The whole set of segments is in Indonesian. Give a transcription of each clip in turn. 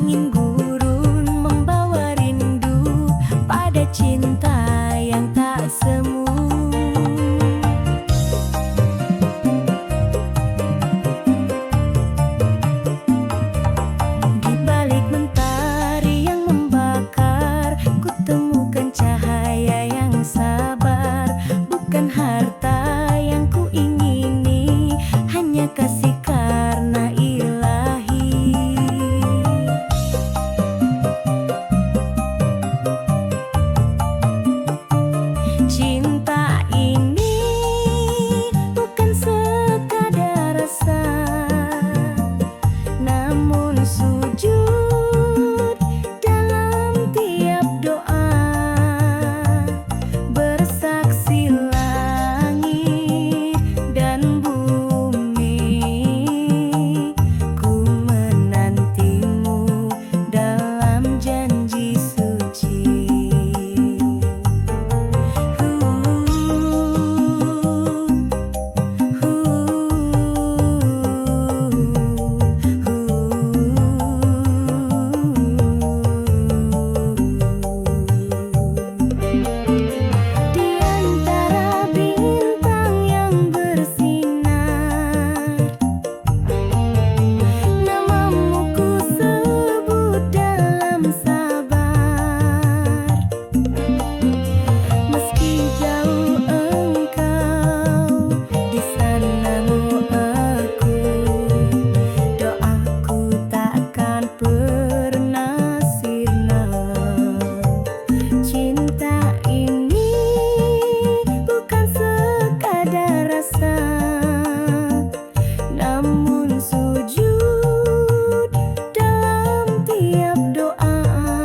Angin gurun membawa rindu pada cinta yang tak semu. Di balik mentari yang membakar, ku temukan cahaya yang sabar. Bukan harta yang ku ingini, hanya kasih karena ilahi. Cinta ini bukan sekadar rasa, namun sujud dalam tiap doa. Bersaksi langit dan bumi, ku menantimu dalam janji suci. Di antara bintang yang bersinar, namamu ku sebut dalam sabar. Meski jauh engkau, di sanamu aku. Doaku takkan pernah sirna. Cinta ini bukan sekadar rasa, namun sujud dalam tiap doa.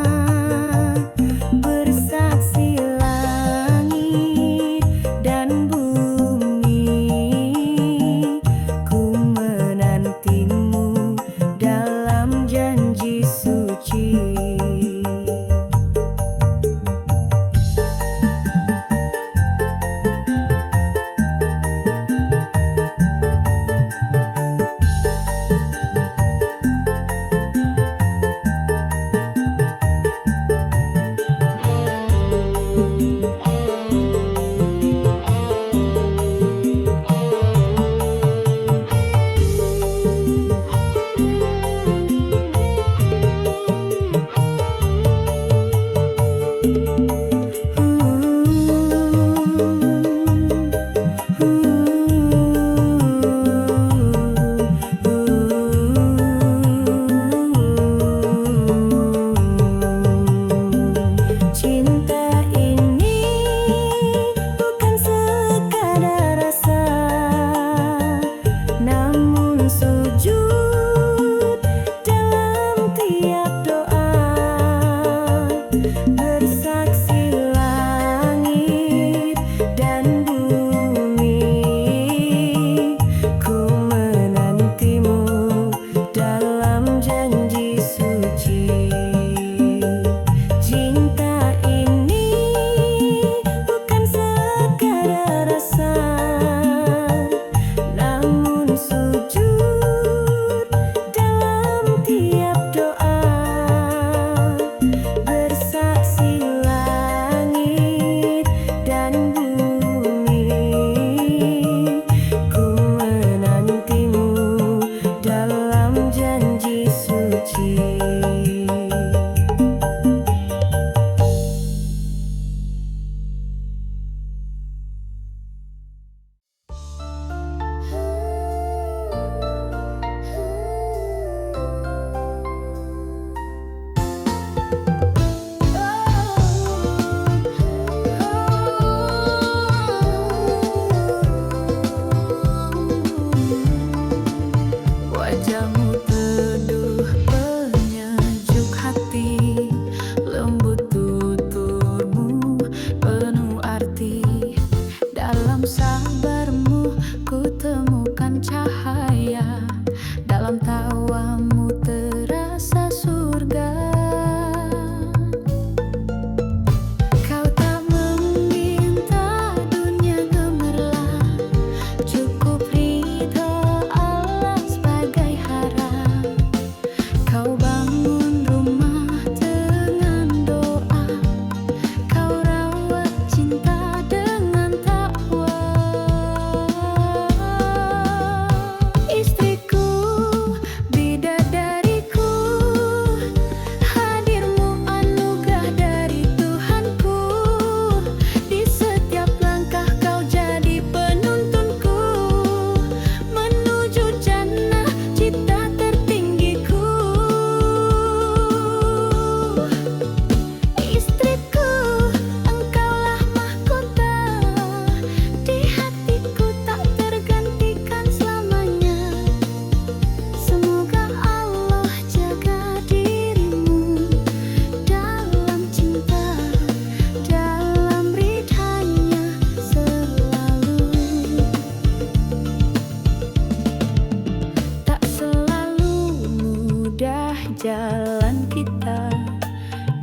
kita,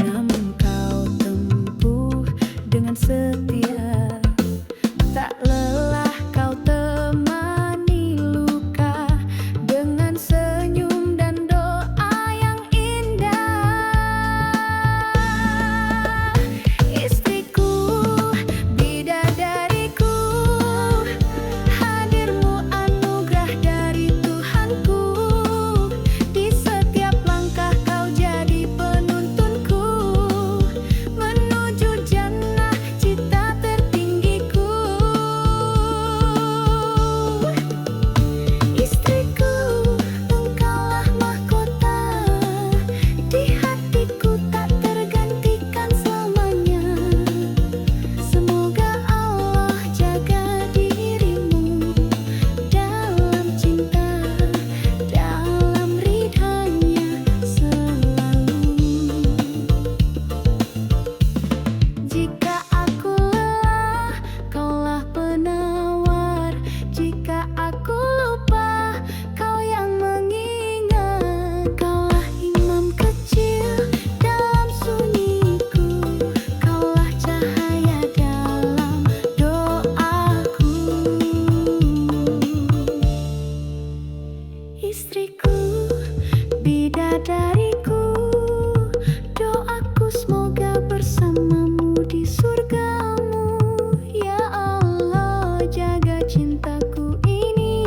namun kau tempuh dengan setia. Tak lelah kau temani luka dengan senyum dan doa yang indah. Istriku, bidadariku, hadirmu anugerah dari Tuhanku. Di setiap langkah kau jadi penuntunku menuju jannah cita tertinggiku. Istriku, engkaulah mahkota di hatiku, tak tergantikan selamanya. Semoga Allah jaga dirimu dalam cinta, dalam ridhanya selalu. Jika aku lelah, kaulah penawar. Jika aku lupa, kau yang mengingat. Kaulah imam kecil dalam sunyiku, kaulah cahaya dalam doaku. Istriku, bidadariku, doaku semoga bersamamu di surgamu. Ya Allah, jaga cintaku ini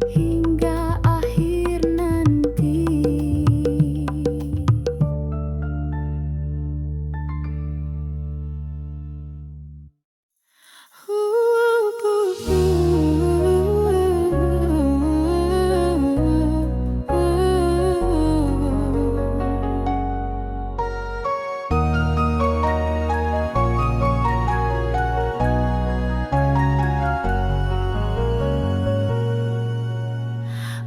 hingga akhir nanti.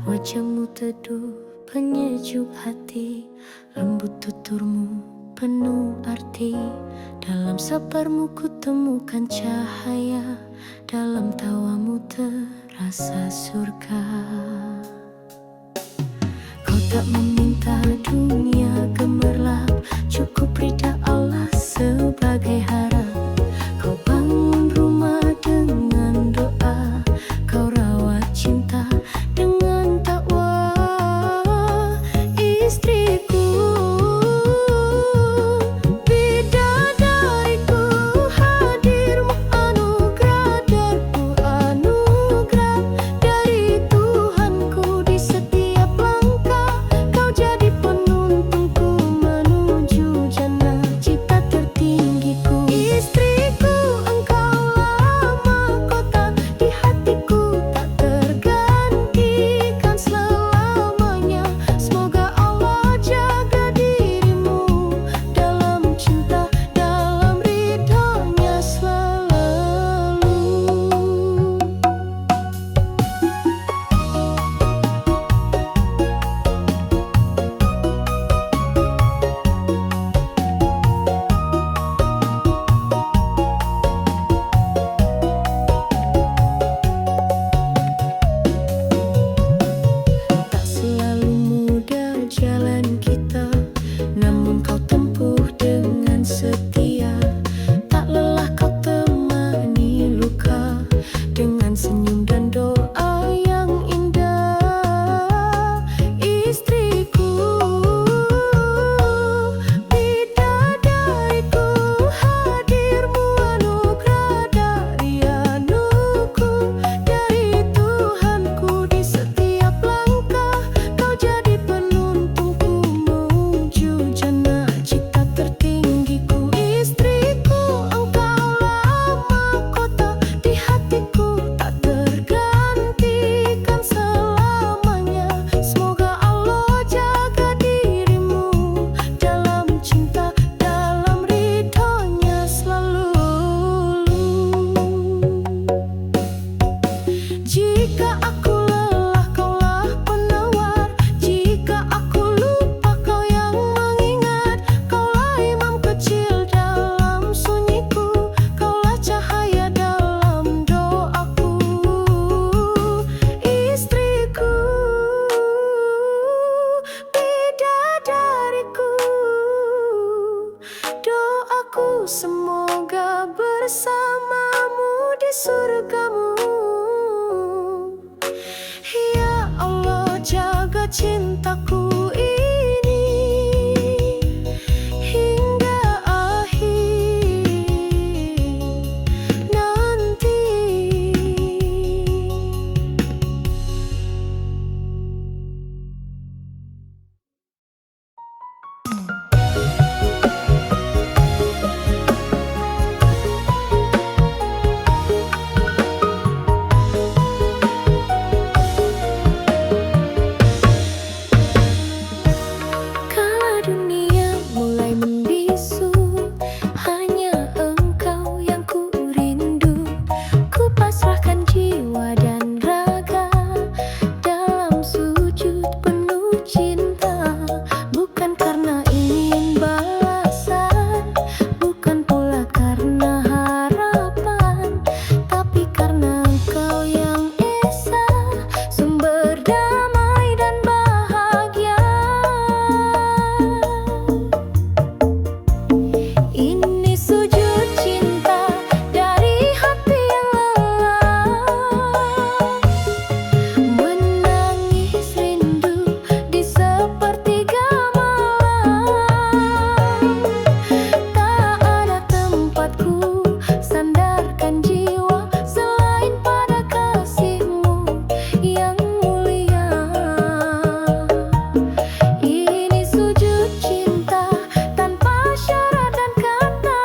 Wajahmu teduh, penyejuk hati, lembut tuturmu penuh arti. Dalam sabarmu ku temukan cahaya, dalam tawamu terasa surga. Kau tak meminta dunia gemerlap, cukup ridha Allah sebagai harap. Kau bangun rumah dengan doa, kau rawat cinta dengan takwa. Istriku, bidadariku, hadirmu anugerah darku, anugerah dari Tuhanku. Di setiap langkah kau jadi penuntunku menuju jannah cita tertinggiku. Istriku, engkaulah mahkota di hatiku, tak tergantikan selamanya. Semoga Allah jaga cintaku ini hingga akhir nanti. Kala dunia mulai membisu, hanya engkau yang ku rindu. Ku pasrahkan jiwa dan raga dalam sujud penuh cinta. Bukan karena ingin balasan, bukan pula karena harapan, tapi karena engkau yang esa, sumber damai dan bahagia. Ini sujud cinta dari hati yang lelah, menangis rindu di sepertiga malam. Tak ada tempatku sandarkan jiwa selain pada kasih-Mu yang mulia. Ini sujud cinta tanpa syarat dan kata,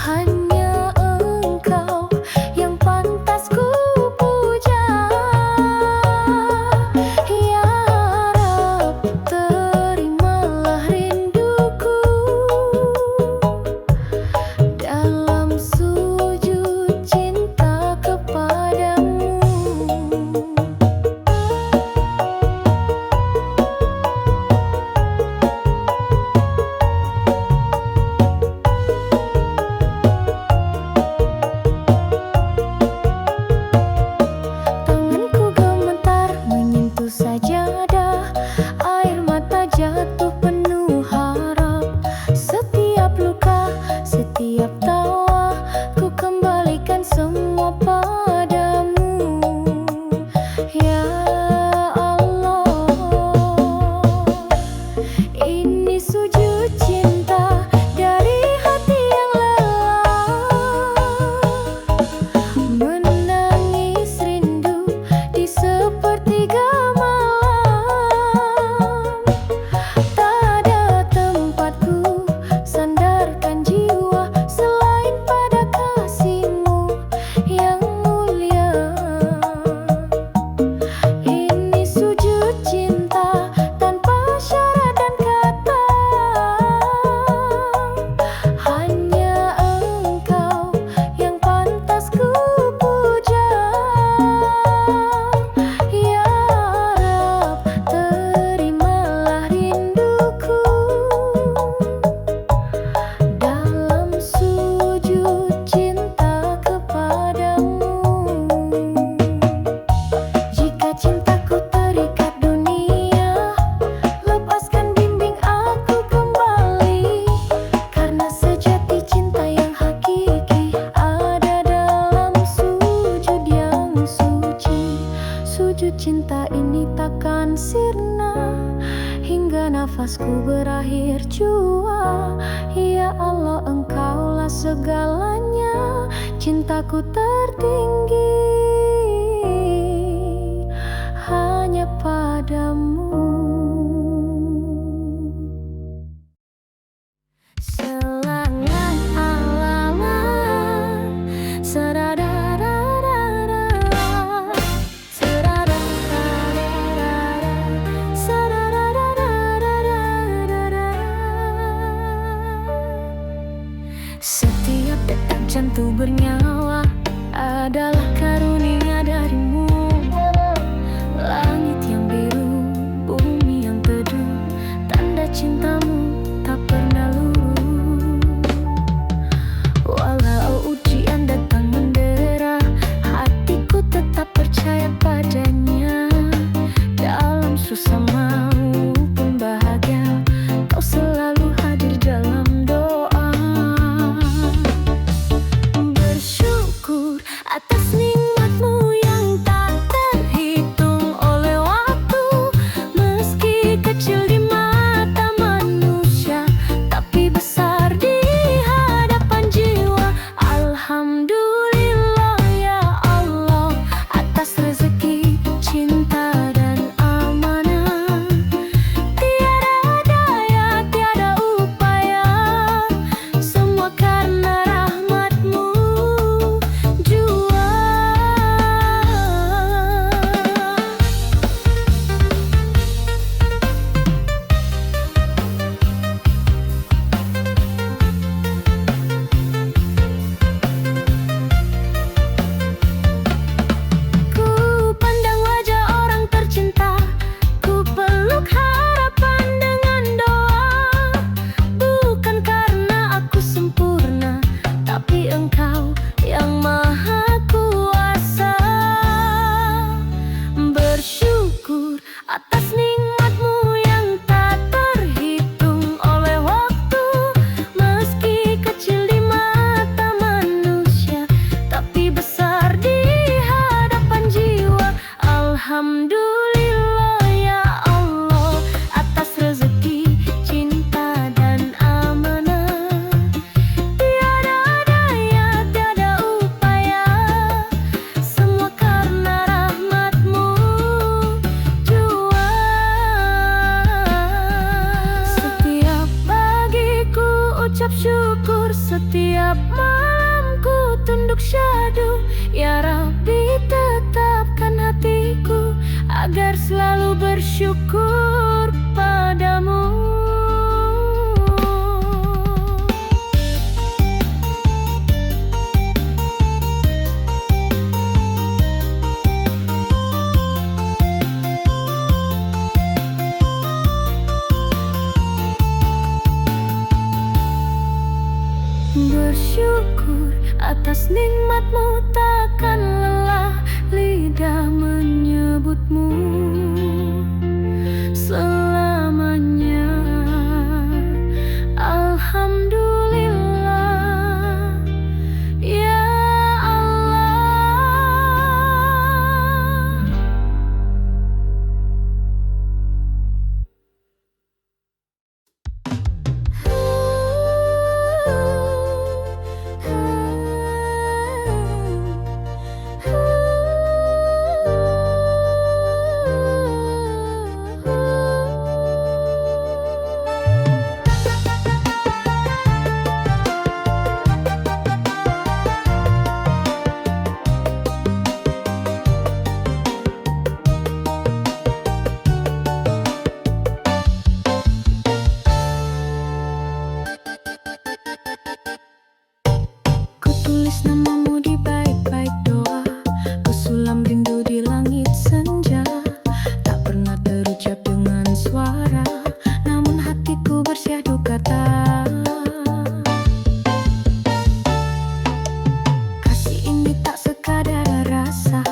hanya engkau yang pantas ku puja. Ya Rab, terimalah rinduku dalam sujud cinta kepadamu. Tanganku gemetar menyentuh sajadah, air mata jatuh penuh harap. Setiap luka, setiap tawa, ku kembalikan semua padamu. Ya Allah, ini sujud cinta dari hati yang lelah, menangis rindu di sepertiga malam. Tak ada tempatku sandarkan jiwa selain pada kasih-Mu yang mulia. Ini sujud cinta tanpa syarat dan kata, hanya engkau yang pantas ku puja. Ya Rab, terimalah rinduku dalam sujud cinta kepadamu. Jika cintaku terikat dunia, lepaskan bimbing aku kembali, karena sejati cinta yang hakiki ada dalam sujud yang suci. Sujud cinta ini takkan sirna hingga nafasku berakhir jua. Ya Allah, Engkaulah segalanya, cintaku tertinggi hanya padamu. Selangan alangan, sadadadadadada, sadadadadadada, sadadadadadada. Setiap detak jantung bernyawa adalah karunia dari-Mu. Langit yang biru, bumi yang teduh, tanda cinta-Mu tak pernah luluh. Walau ujian datang mendera, hatiku tetap percaya padanya. Dalam susah maupun bahagia, Kau selalu hadir dalam doa. Bersyukur atas nikmat-Mu yang tak terhitung. syukur setiap malam ku tunduk syahdu. Ya Rabbi, tetapkan hatiku agar selalu bersyukur padamu. Bersyukur atas nikmat-Mu, takkan lelah lidah menyebut-Mu selamanya. Alhamdulillah, ya Allah. Tulis namamu di baik-baik doa, ku sulam rindu di langit senja. Tak pernah terucap dengan suara, namun hatiku bersyahdu kata. Kasih ini tak sekadar rasa,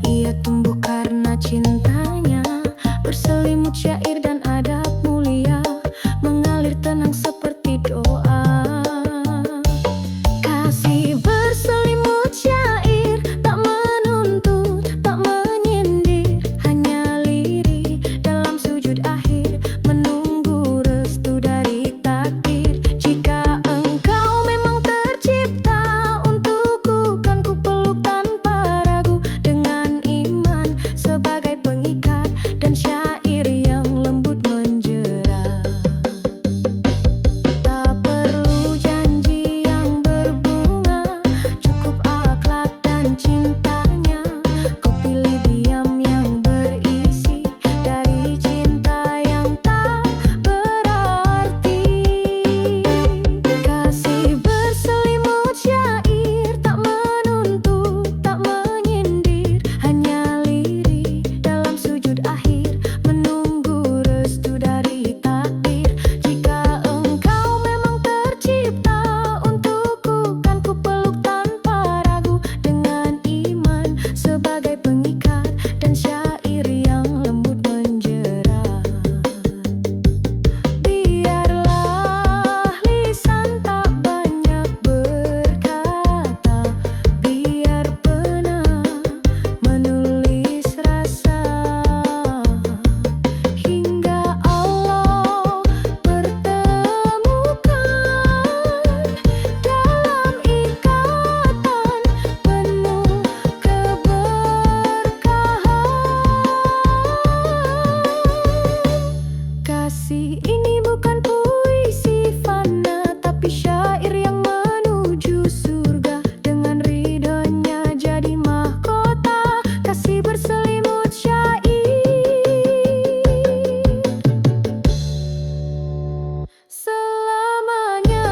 ia tumbuh karena cintanya. Berselimut syair dan adab mulia, mengalir tenang seperti doa. Kasih ini bukan puisi fana, tapi syair yang menuju surga. Dengan ridhonya jadi mahkota, kasih berselimut syair selamanya.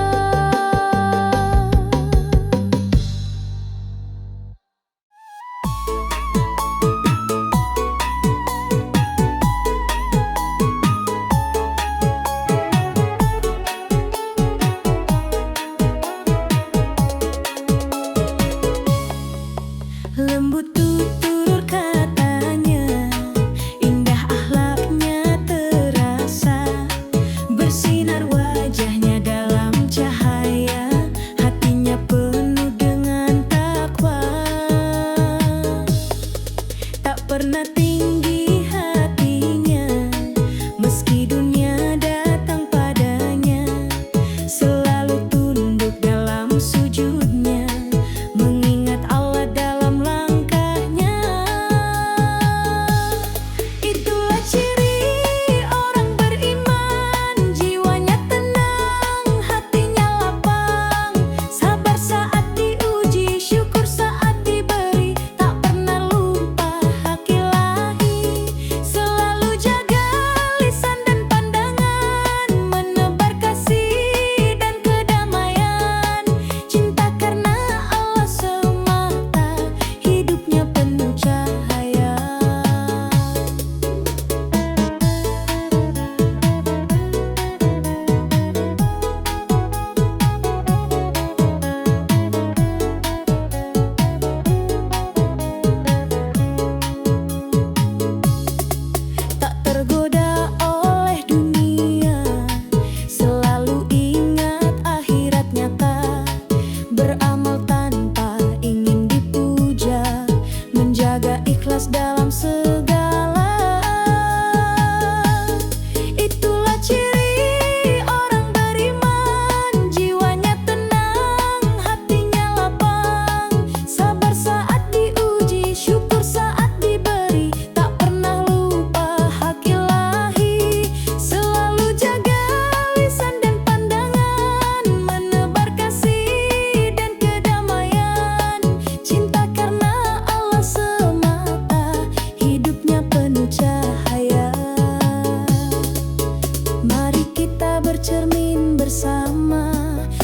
bercermin bersama.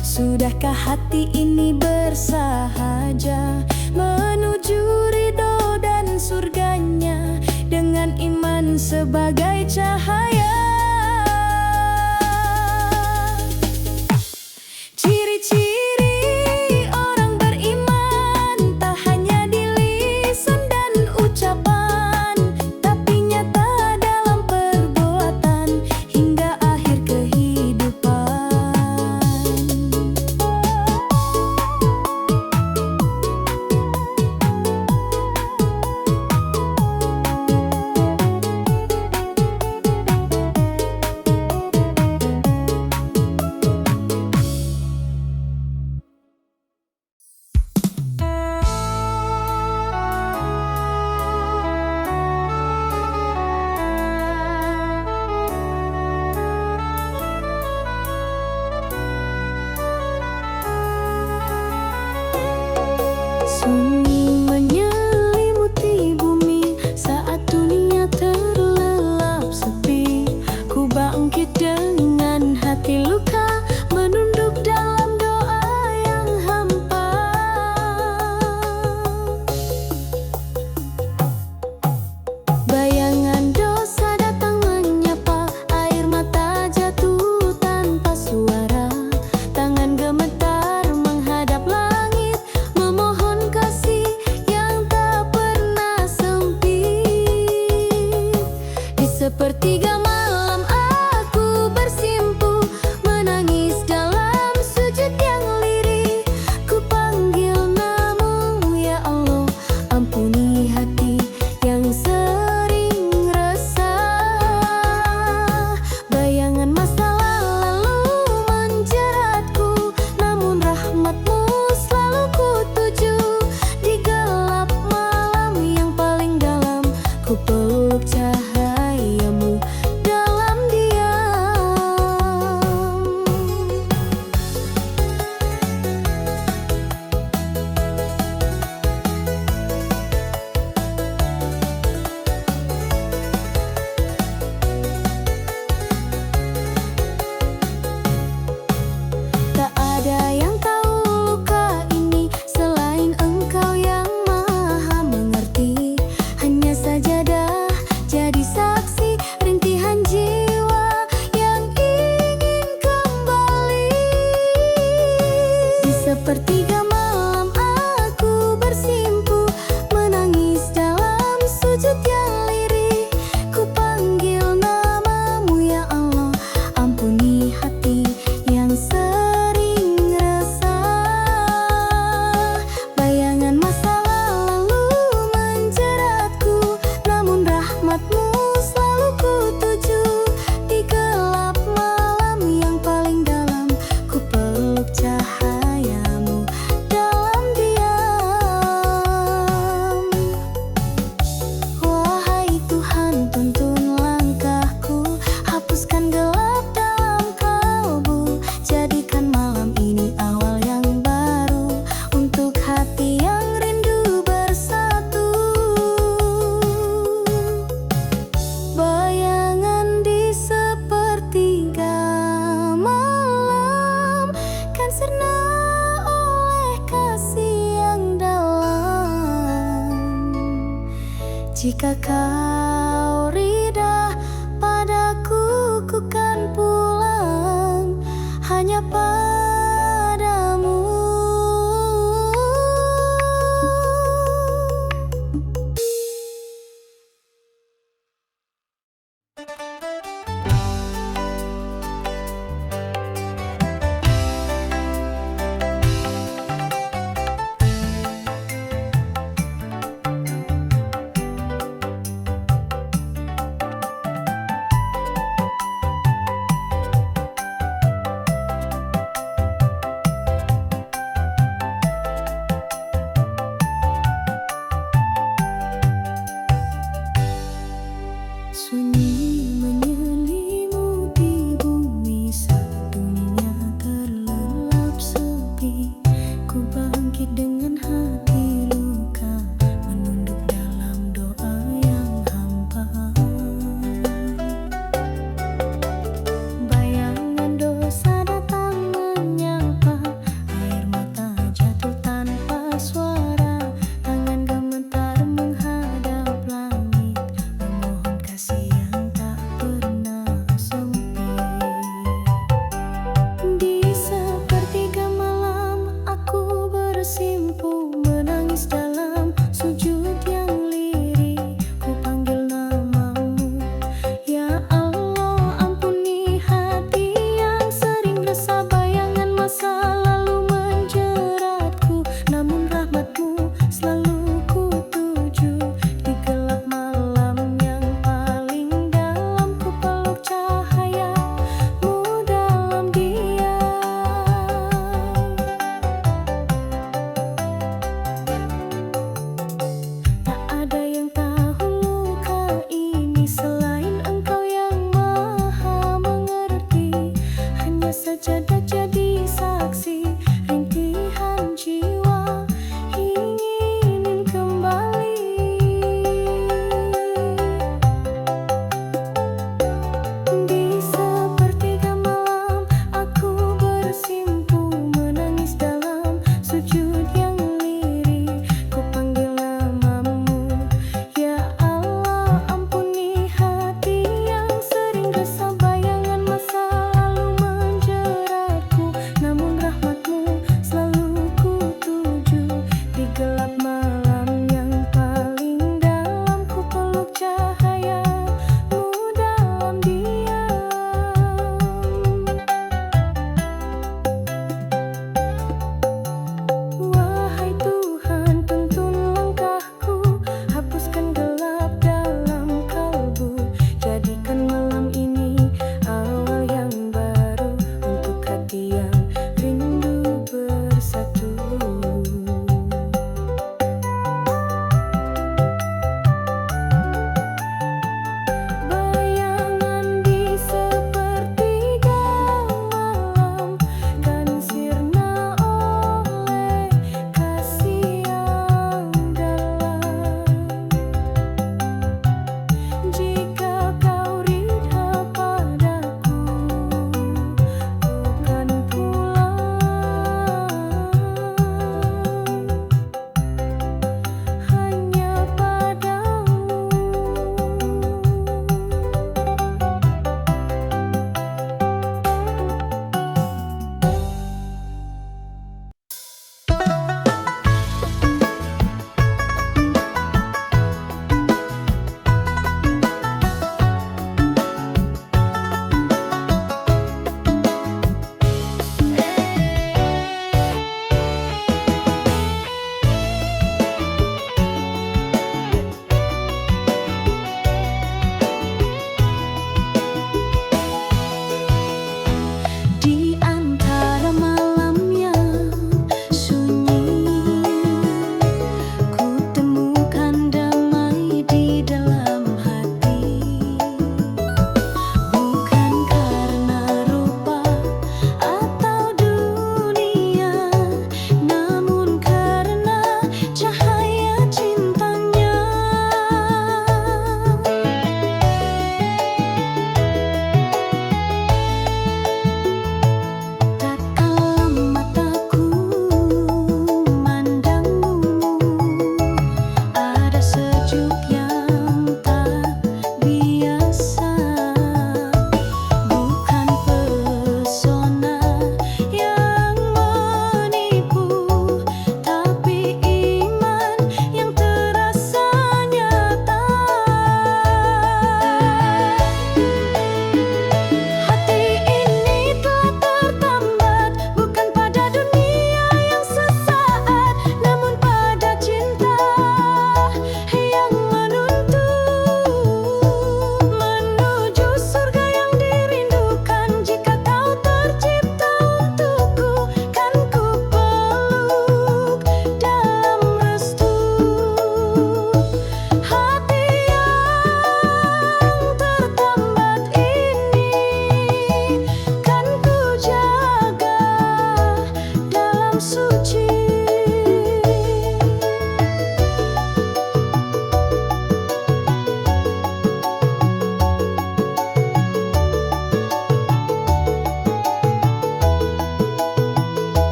Sudahkah hati ini bersahaja menuju ridho dan surganya dengan iman sebagai cahaya? Ciri-ciri orang beriman tak hanya di lisan dan ucapan, tapi nyata dalam perbuatan hingga akhir kehidupan. Sunyi menyelimuti bumi saat dunia terlelap sepi. Ku bangkit dengan hati luka, menunduk dalam doa yang hampa. Bayangan dosa datang menyapa, air mata jatuh tanpa suara. Tangan gemetar menghadap langit, memohon kasih yang tak pernah sempit. Di sepertiga malam aku bersimpuh, menangis dalam sujud yang lirih. Ku panggil namamu ya Allah, ampuni hati yang sering resah. Bayangan masa lalu menjeratku, namun rahmatmu selalu ku tuju. Di gelap malam yang paling dalam, ku peluk cahayamu dalam diam. Tak ada yang tahu luka ini selain Engkau yang maha mengerti. Hanya sajadah jadi saksi rintihan jiwa yang ingin kembali. Di sepertiga malam aku bersimpuh, menangis dalam sujud yang lirih. Ku panggil namamu ya Allah, ampuni hati yang sering resah. Bayangan masa lalu menjeratku, namun rahmatmu selalu ku tuju. Di gelap malam yang paling dalam, ku peluk cahayamu dalam diam. Wahai Tuhan, tuntun langkahku, hapuskan gelap dalam kalbu. Jadikan malam ini awal yang baru untuk hati yang rindu bersatu. Bayangan di sepertiga malam kan sirna oleh kasih yang dalam. Jika kau rida padaku, ku kan pulang hanya padamu.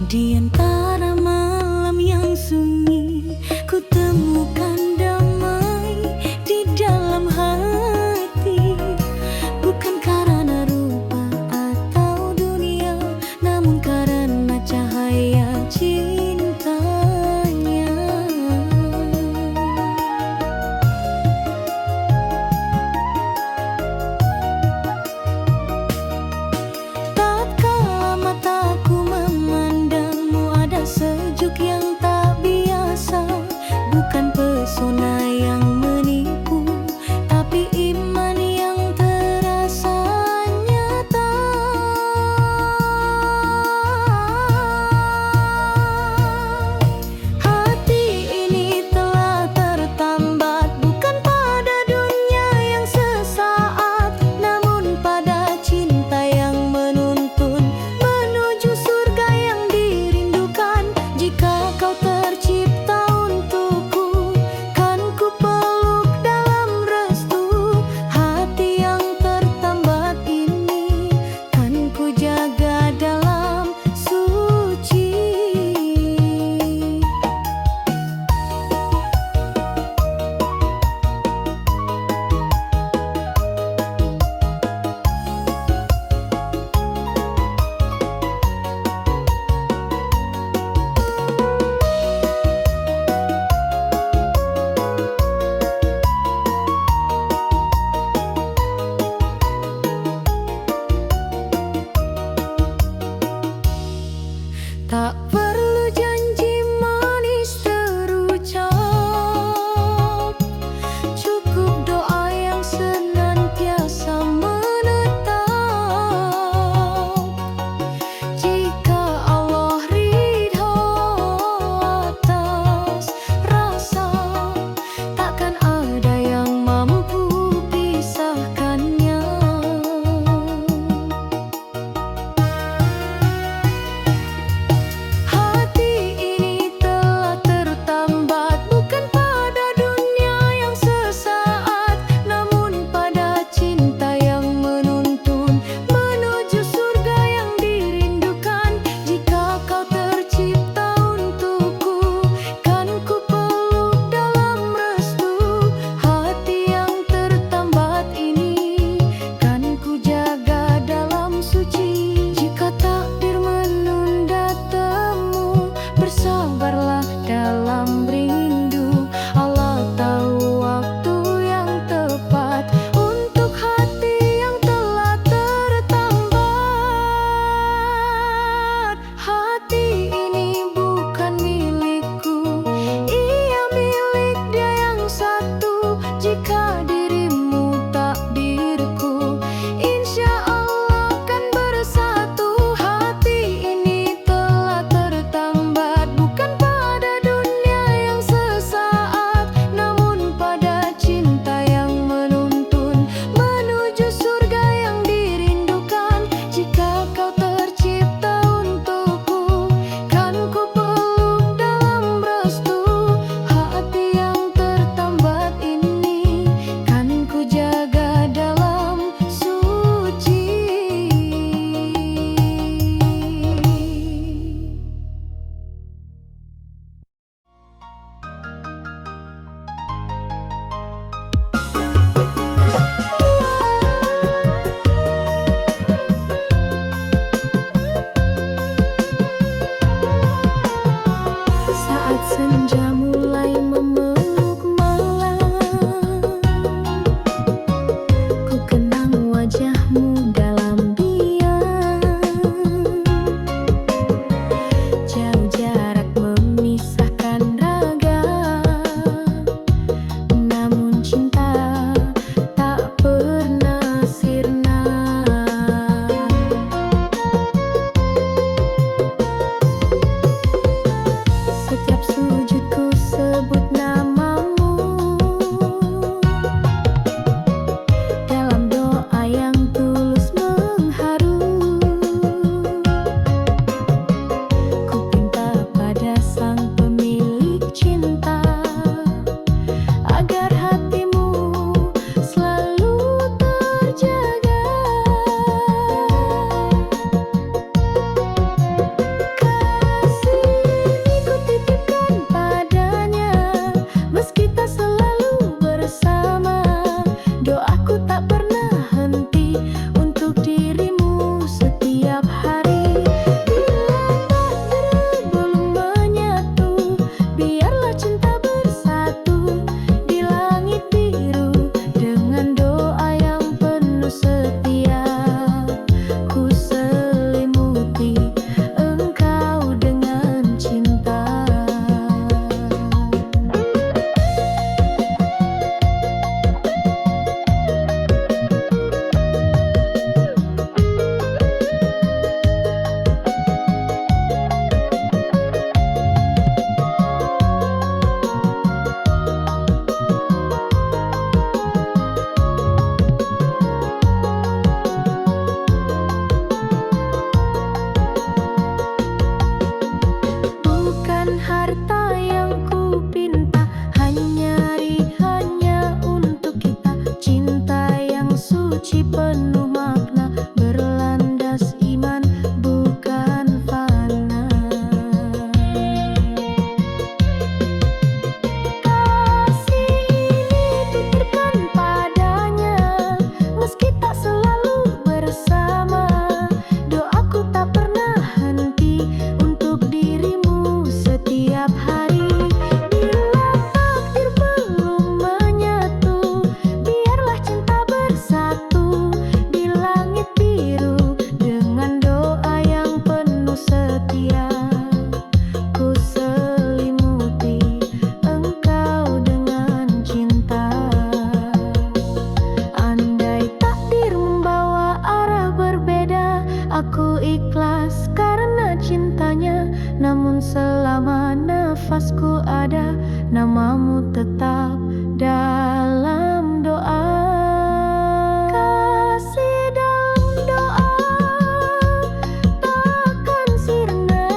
Di antara malam yang sunyi, ku temukan damai di dalam hati. Bukan karena rupa atau dunia, namun karena cahaya cintanya. Tatkala mataku memandangmu, ada sejuk yang tak biasa. Bukan pesona yang menipu, tapi iman yang terasa nyata. Hati ini telah tertambat, bukan pada dunia yang sesaat, namun pada cinta yang menuntun menuju surga yang dirindukan. Jika kau tercipta untukku, kan ku peluk dalam restu. Hati yang tertambat ini kan ku jaga dalam suci. Tak perlu janji manis terucap, cukup doa yang senantiasa menetap. Jika Allah ridho atas rasa, takkan ada yang mampu pisahkannya. Hati Ku selimuti engkau dengan cinta. Andai takdir membawa arah berbeda, aku ikhlas karena cintanya. Namun selama nafasku ada, namamu tetap dalam doa. Kasih dalam doa takkan sirna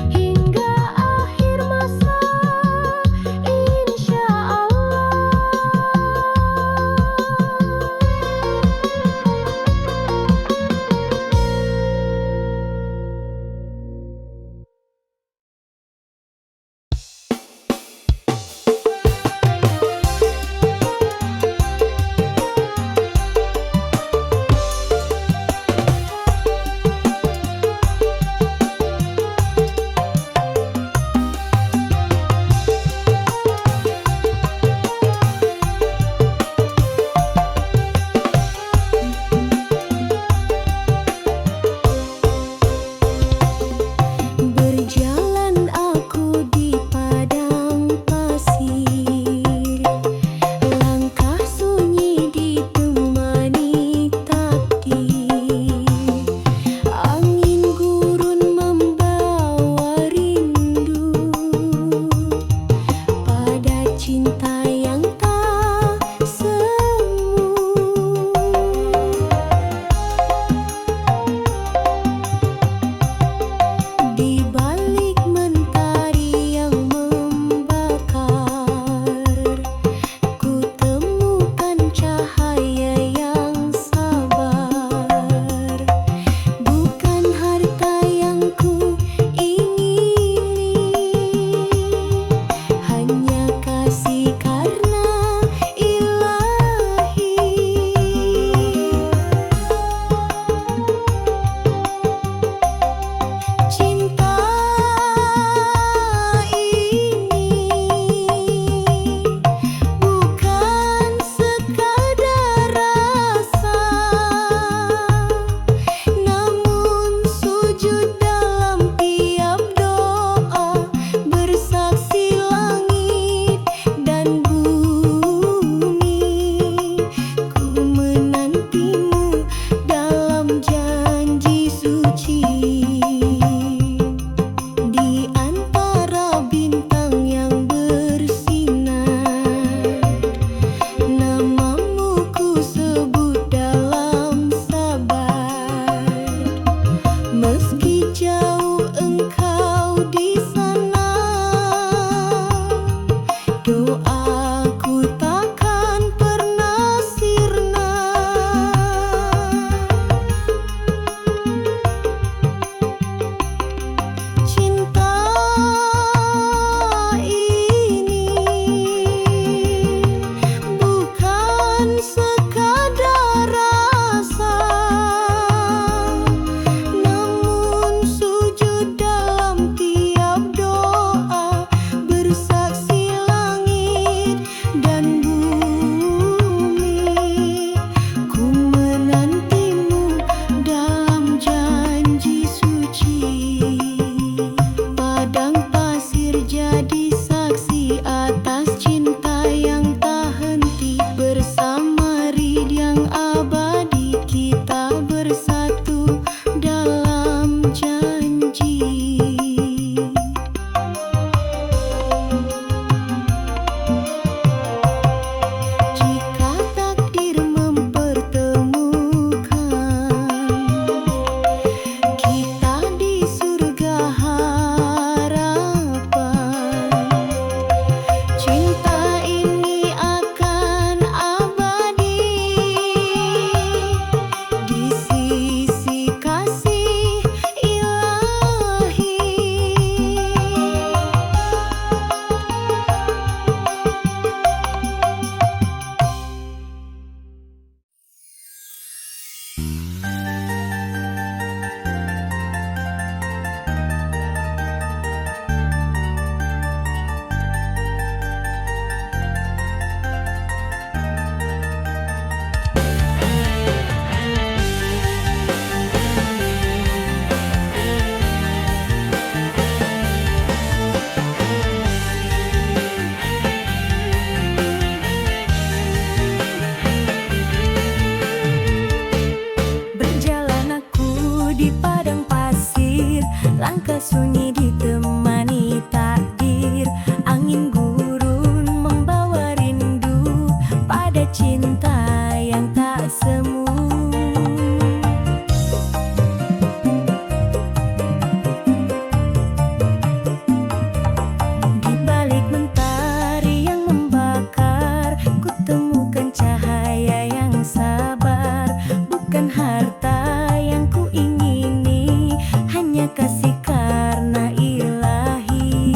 hingga akhir masa, insya Allah. sunyi ditemani takdir. Angin gurun membawa rindu pada cinta yang tak semu. Di balik mentari yang membakar, ku temukan cahaya yang sabar. Bukan harta yang ku ingini, hanya kasih karena ilahi.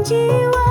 jiwa.